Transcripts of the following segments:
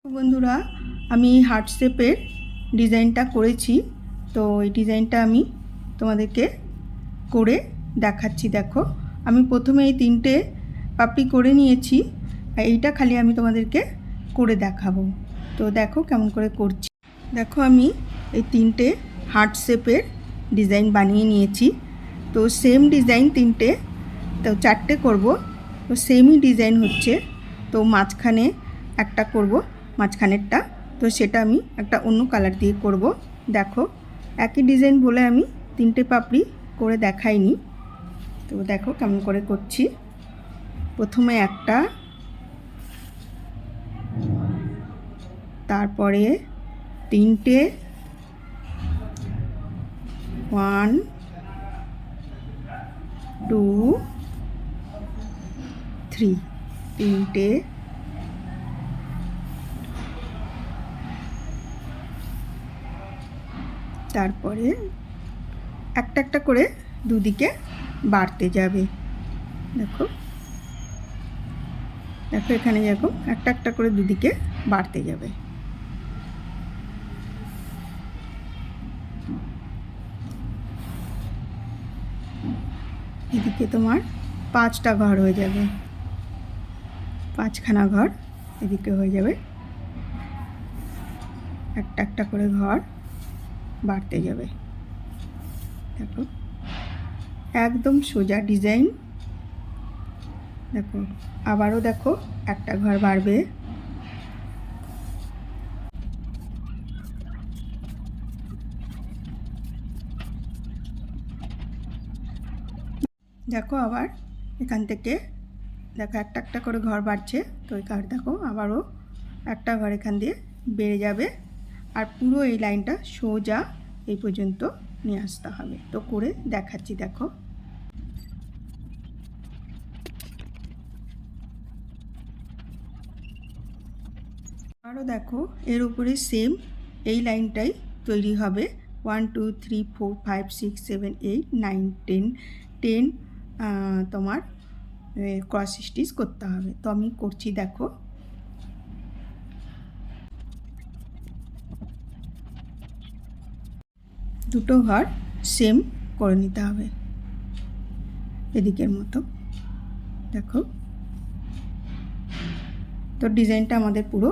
বন্ধুরা, আমি হার্ট শেপের ডিজাইনটা করেছি। তো এই ডিজাইনটা আমি তোমাদেরকে করে দেখাচ্ছি। দেখো, আমি প্রথমে এই তিনটে পাপড়ি করে নিয়েছি, এইটা খালি আমি তোমাদেরকে করে দেখাবো। তো দেখো কেমন করে করছি। দেখো, আমি এই তিনটে হার্ট শেপের ডিজাইন বানিয়ে নিয়েছি। তো সেম ডিজাইন তিনটে, তো চারটে করব। তো সেমই ডিজাইন হচ্ছে, তো মাঝখানে একটা করব, মাঝখানেরটা তো সেটা আমি একটা অন্য কালার দিয়ে করব। দেখো, একই ডিজাইন বলে আমি তিনটে পাপড়ি করে দেখাইনি। তো দেখো কেমন করে করছি। প্রথমে একটা, তারপরে তিনটে, 1 2 3, তিনটে, তারপরে একটা একটা করে দুদিকে বাড়তে যাবে। দেখো দেখো এখানে যেরকম একটা একটা করে দুদিকে বাড়তে যাবে। এদিকে তোমার 5টা ঘর হয়ে যাবে, 5খানা ঘর এদিকে হয়ে যাবে। একটা একটা করে ঘর বাড়তে যাবে। দেখো একদম সোজা ডিজাইন। দেখো আবারও দেখো একটা ঘর বাড়বে। দেখো আবার এখান থেকে দেখো একটা একটা করে ঘর বাড়ছে। তো এই কার দেখো আবারও একটা ঘর এখান দিয়ে বেড়ে যাবে, আর পুরো এই লাইনটা সোজা এই পর্যন্ত নিয়ে আসতে হবে। তো করে দেখাচ্ছি। দেখো আরও দেখো এর উপরে সেম এই লাইনটাই তৈরি হবে। 1 2 3 4 5 6 7 8 9 10 10 তোমার ক্রস স্টিচ করতে হবে। তো আমি করছি। দেখো দুটো ঘর সেম করে নিতে হবে এদিকের মতো। দেখো তো ডিজাইনটা আমাদের পুরো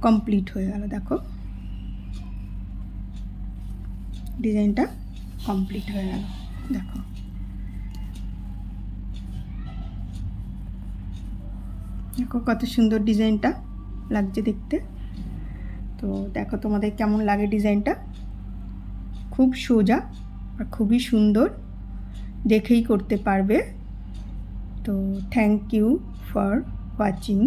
কমপ্লিট হয়ে গেল। দেখো ডিজাইনটা কমপ্লিট হয়ে গেল। দেখো দেখো কত সুন্দর ডিজাইনটা লাগছে দেখতে। তো দেখো তোমাদের কেমন লাগে ডিজাইনটা। খুব সোজা আর খুবই সুন্দর, দেখেই করতে পারবে। তো থ্যাংক ইউ ফর ওয়াচিং।